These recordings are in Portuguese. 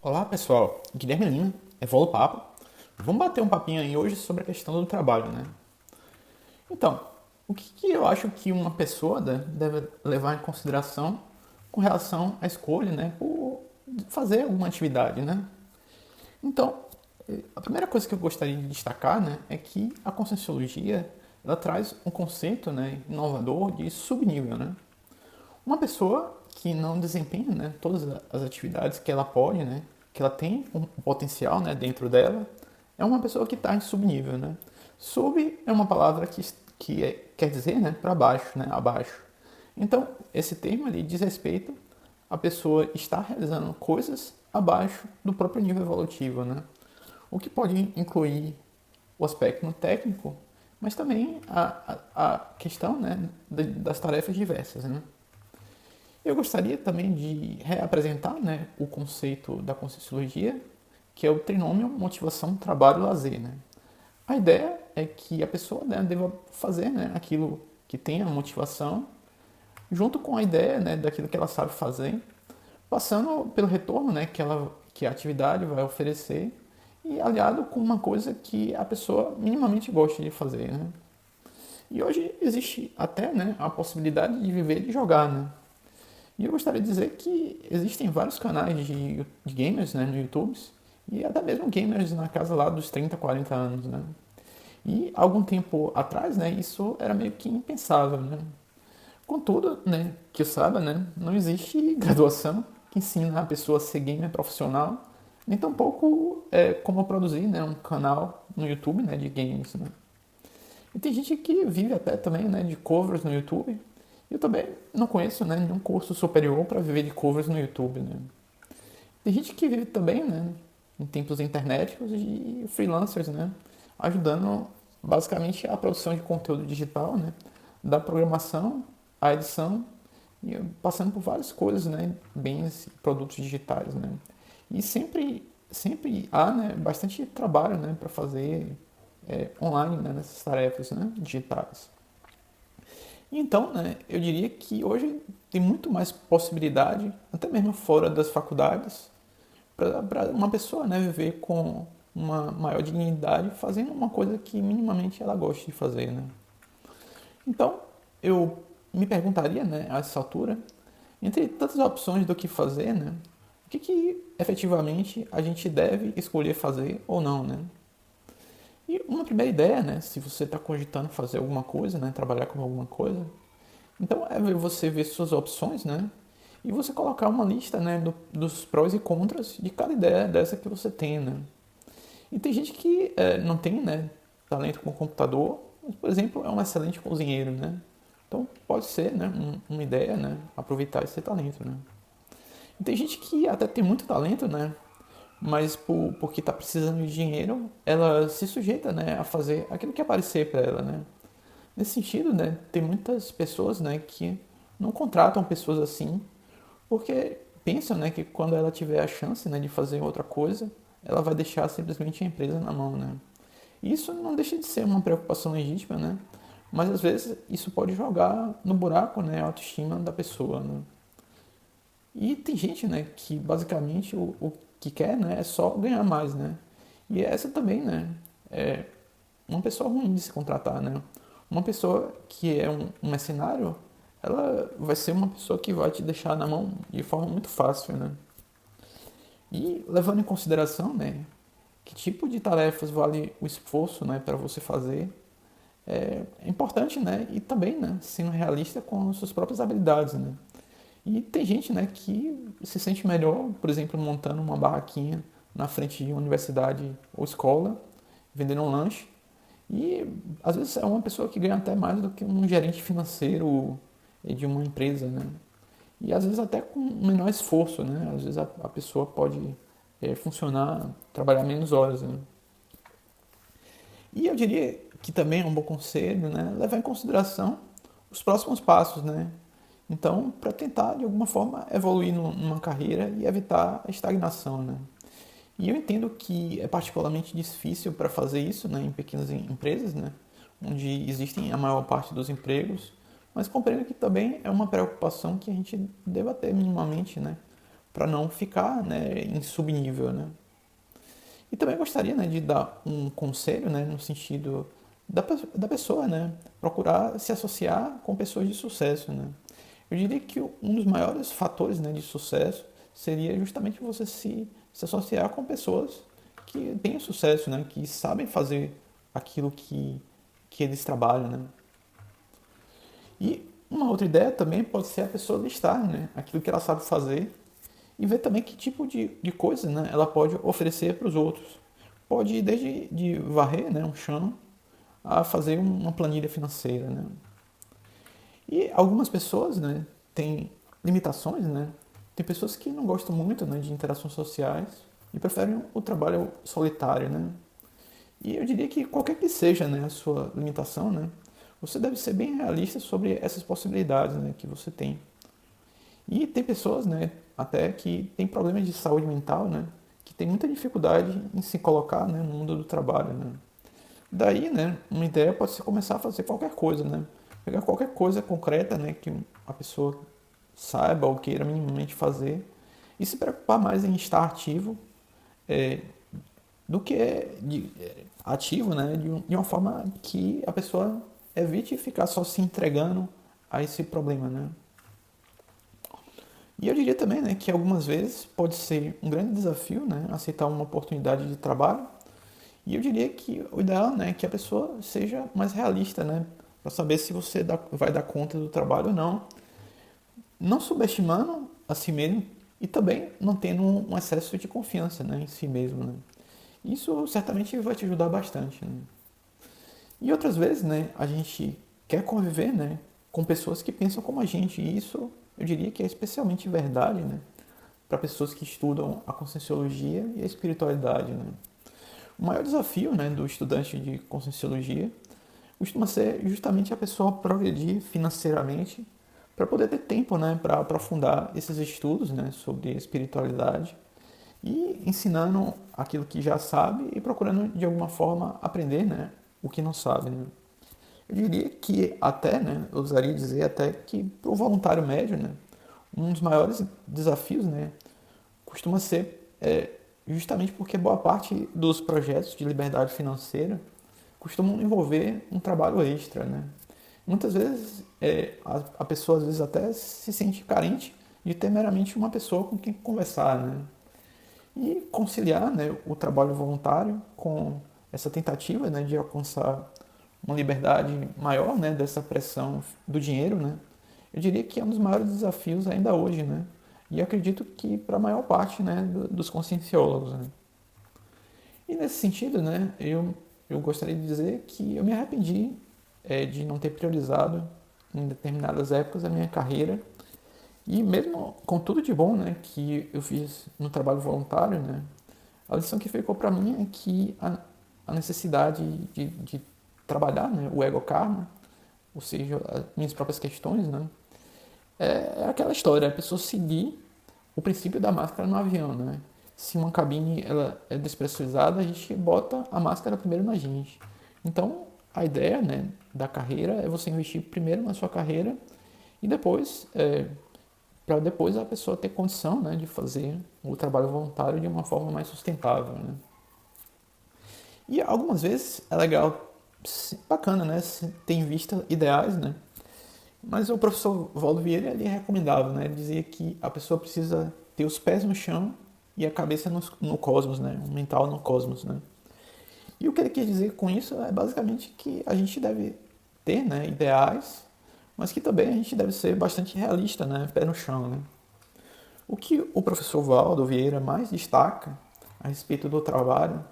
Olá pessoal, Guilherme Lima, Evolo Papo. Vamos bater um papinho aí hoje sobre a questão do trabalho, né? Então, o que eu acho que uma pessoa deve levar em consideração com relação à escolha, né, por fazer alguma atividade, né? Então, a primeira coisa que eu gostaria de destacar, né, é que a Conscienciologia ela traz um conceito, né, inovador de subnível, né? Uma pessoa que não desempenha, né, todas as atividades que ela pode, né, que ela tem um potencial, né, dentro dela, é uma pessoa que está em subnível, né? Sub é uma palavra quer dizer, né, para baixo, né, abaixo. Então, esse termo ali diz respeito à pessoa estar realizando coisas abaixo do próprio nível evolutivo, né? O que pode incluir o aspecto técnico, mas também a questão, né, das tarefas diversas, né? Eu gostaria também de reapresentar, né, o conceito da Conscienciologia, que é o trinômio motivação, trabalho e lazer. Né? A ideia é que a pessoa, né, deva fazer, né, aquilo que tem a motivação, junto com a ideia, né, daquilo que ela sabe fazer, passando pelo retorno, né, que a atividade vai oferecer e aliado com uma coisa que a pessoa minimamente gosta de fazer. Né? E hoje existe até, né, a possibilidade de viver e jogar. Né? E eu gostaria de dizer que existem vários canais de gamers, né, no YouTube, e até mesmo gamers na casa lá dos 30, 40 anos, né? E algum tempo atrás, né, isso era meio que impensável, né? Contudo, né, que eu saiba, né, não existe graduação que ensina a pessoa a ser gamer profissional, nem tampouco como produzir, né, um canal no YouTube, né, de games, né? E tem gente que vive até também, né, de covers no YouTube. Eu também não conheço, né, nenhum curso superior para viver de covers no YouTube, né? Tem gente que vive também, né, em tempos internéticos e freelancers, né, ajudando basicamente a produção de conteúdo digital, né, da programação à edição e passando por várias coisas, né, bens, produtos digitais, né. E sempre há, né, bastante trabalho, né, para fazer online, né, nessas tarefas, né, digitais. Então, né, eu diria que hoje tem muito mais possibilidade, até mesmo fora das faculdades, para uma pessoa, né, viver com uma maior dignidade fazendo uma coisa que minimamente ela gosta de fazer, né? Então, eu me perguntaria, né, a essa altura, entre tantas opções do que fazer, né, o que efetivamente a gente deve escolher fazer ou não, né? E uma primeira ideia, né, se você está cogitando fazer alguma coisa, né, trabalhar com alguma coisa, então é você ver suas opções, né, e você colocar uma lista, né, dos prós e contras de cada ideia dessa que você tem, né. E tem gente que não tem, né, talento com computador, mas, por exemplo, é um excelente cozinheiro, né. Então pode ser, né, uma ideia, né, aproveitar esse talento, né. E tem gente que até tem muito talento, né, mas porque está precisando de dinheiro, ela se sujeita, né, a fazer aquilo que aparecer para ela, né. Nesse sentido, né, tem muitas pessoas, né, que não contratam pessoas assim, porque pensam, né, que quando ela tiver a chance, né, de fazer outra coisa, ela vai deixar simplesmente a empresa na mão, né. E isso não deixa de ser uma preocupação legítima, né, mas às vezes isso pode jogar no buraco, né, a autoestima da pessoa, né. E tem gente, né, que basicamente o que quer, né, é só ganhar mais, né. E essa também, né, é uma pessoa ruim de se contratar, né. Uma pessoa que é um mercenário, ela vai ser uma pessoa que vai te deixar na mão de forma muito fácil, né. E levando em consideração, né, que tipo de tarefas vale o esforço, né, para você fazer, é importante, né, e também, né, sendo realista com as suas próprias habilidades, né. E tem gente, né, que se sente melhor, por exemplo, montando uma barraquinha na frente de uma universidade ou escola, vendendo um lanche. E às vezes é uma pessoa que ganha até mais do que um gerente financeiro de uma empresa, né? E às vezes até com menor esforço, né? Às vezes a pessoa pode funcionar, trabalhar menos horas, né? E eu diria que também é um bom conselho, né? Levar em consideração os próximos passos, né? Então, para tentar de alguma forma evoluir numa carreira e evitar a estagnação, né? E eu entendo que é particularmente difícil para fazer isso, né, em pequenas empresas, né, onde existem a maior parte dos empregos, mas compreendo que também é uma preocupação que a gente deva ter minimamente, né, para não ficar, né, em subnível, né? E também gostaria, né, de dar um conselho, né, no sentido da pessoa, né, procurar se associar com pessoas de sucesso, né? Eu diria que um dos maiores fatores, né, de sucesso seria justamente você se associar com pessoas que têm sucesso, né, que sabem fazer aquilo que eles trabalham, né? E uma outra ideia também pode ser a pessoa listar, né, aquilo que ela sabe fazer e ver também que tipo de coisa, né, ela pode oferecer para os outros. Pode ir desde de varrer, né, um chão a fazer uma planilha financeira, né? E algumas pessoas, né, têm limitações, né? Tem pessoas que não gostam muito, né, de interações sociais e preferem o trabalho solitário, né? E eu diria que qualquer que seja, né, a sua limitação, né, você deve ser bem realista sobre essas possibilidades, né, que você tem. E tem pessoas, né, até que têm problemas de saúde mental, né, que tem muita dificuldade em se colocar, né, no mundo do trabalho, né. Daí, né, uma ideia pode ser começar a fazer qualquer coisa, né, pegar qualquer coisa concreta, né, que a pessoa saiba ou queira minimamente fazer e se preocupar mais em estar ativo é, do que ativo, né, de uma forma que a pessoa evite ficar só se entregando a esse problema, né. E eu diria também, né, que algumas vezes pode ser um grande desafio, né, aceitar uma oportunidade de trabalho. E eu diria que o ideal, né, é que a pessoa seja mais realista, né, para saber se você vai dar conta do trabalho ou não, não subestimando a si mesmo e também não tendo um excesso de confiança, né, em si mesmo, né. Isso certamente vai te ajudar bastante, né. E outras vezes, né, a gente quer conviver, né, com pessoas que pensam como a gente, e isso eu diria que é especialmente verdade, né, para pessoas que estudam a conscienciologia e a espiritualidade, né. O maior desafio, né, do estudante de conscienciologia costuma ser justamente a pessoa progredir financeiramente para poder ter tempo, né, para aprofundar esses estudos, né, sobre espiritualidade e ensinando aquilo que já sabe e procurando de alguma forma aprender, né, o que não sabe, né. Eu diria que até, né, eu ousaria dizer até que para o voluntário médio, né, um dos maiores desafios, né, costuma ser justamente porque boa parte dos projetos de liberdade financeira costumam envolver um trabalho extra, né? Muitas vezes a pessoa às vezes até se sente carente de ter meramente uma pessoa com quem conversar, né? E conciliar, né, o trabalho voluntário com essa tentativa, né, de alcançar uma liberdade maior, né, dessa pressão do dinheiro, né? Eu diria que é um dos maiores desafios ainda hoje, né? E acredito que para a maior parte, né, dos conscienciólogos, né? E nesse sentido, né, eu gostaria de dizer que eu me arrependi de não ter priorizado em determinadas épocas a minha carreira e mesmo com tudo de bom, né, que eu fiz no trabalho voluntário, né, a lição que ficou para mim é que a necessidade de trabalhar, né, o ego karma, ou seja, as minhas próprias questões, né, é aquela história, a pessoa seguir o princípio da máscara no avião, né? Se uma cabine ela é despressurizada, a gente bota a máscara primeiro na gente. Então, a ideia, né, da carreira é você investir primeiro na sua carreira e depois, para depois a pessoa ter condição, né, de fazer o trabalho voluntário de uma forma mais sustentável, né? E algumas vezes é legal, bacana, né, se ter em vista ideais, né? Mas o professor Valdo Vieira ele recomendava, né? Ele dizia que a pessoa precisa ter os pés no chão e a cabeça no cosmos, né? O mental no cosmos, né? E o que ele quer dizer com isso é basicamente que a gente deve ter, né, ideais, mas que também a gente deve ser bastante realista, né? Pé no chão, né? O que o professor Valdo Vieira mais destaca a respeito do trabalho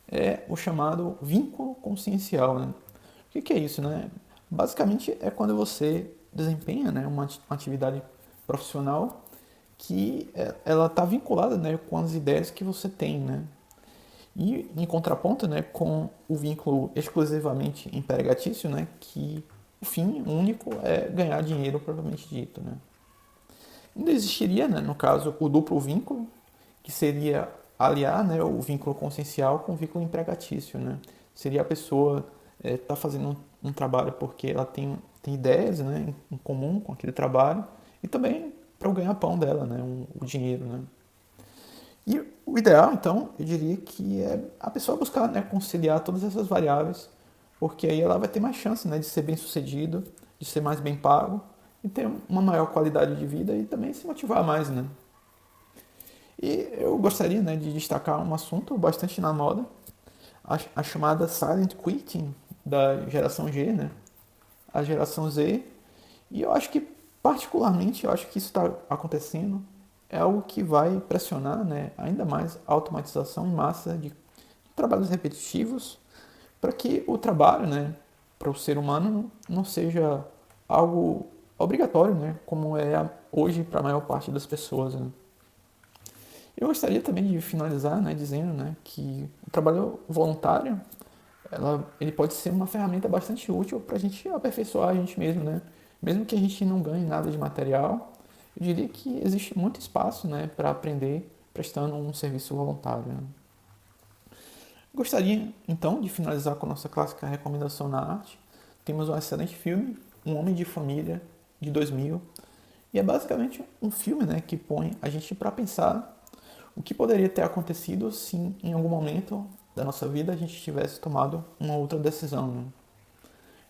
é o chamado vínculo consciencial, né? O que é isso, né? Basicamente é quando você desempenha, né, uma atividade profissional que ela está vinculada, né, com as ideias que você tem, né? E em contraponto, né, com o vínculo exclusivamente empregatício, né, que o fim único é ganhar dinheiro propriamente dito, né? Ainda existiria, né, no caso, o duplo vínculo, que seria aliar, né, o vínculo consciencial com o vínculo empregatício, né? Seria a pessoa tá fazendo um trabalho porque ela tem ideias, né, em comum com aquele trabalho e também para o ganha-pão dela, né? O dinheiro, né? E o ideal, então, eu diria que é a pessoa buscar, né, conciliar todas essas variáveis, porque aí ela vai ter mais chance, né, de ser bem sucedido, de ser mais bem pago e ter uma maior qualidade de vida e também se motivar mais, né? E eu gostaria, né, de destacar um assunto bastante na moda, a chamada silent quitting da geração G, né? A geração Z. E eu acho que, particularmente, eu acho que isso está acontecendo é algo que vai pressionar, né, ainda mais a automatização em massa de trabalhos repetitivos para que o trabalho, né, para o ser humano não seja algo obrigatório, né, como é hoje para a maior parte das pessoas. Né. Eu gostaria também de finalizar, né, dizendo, né, que o trabalho voluntário ele pode ser uma ferramenta bastante útil para a gente aperfeiçoar a gente mesmo, né? Mesmo que a gente não ganhe nada de material, eu diria que existe muito espaço, né, para aprender prestando um serviço voluntário. Né? Gostaria, então, de finalizar com a nossa clássica recomendação na arte. Temos um excelente filme, Um Homem de Família, de 2000, e é basicamente um filme, né, que põe a gente para pensar o que poderia ter acontecido se em algum momento da nossa vida a gente tivesse tomado uma outra decisão. Né?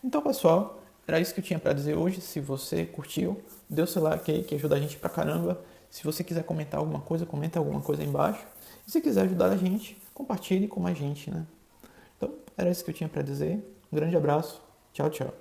Então, pessoal, era isso que eu tinha para dizer hoje. Se você curtiu, dê o seu like aí que ajuda a gente pra caramba. Se você quiser comentar alguma coisa, comenta alguma coisa aí embaixo. E se quiser ajudar a gente, compartilhe com mais gente, né? Então, era isso que eu tinha para dizer. Um grande abraço. Tchau, tchau.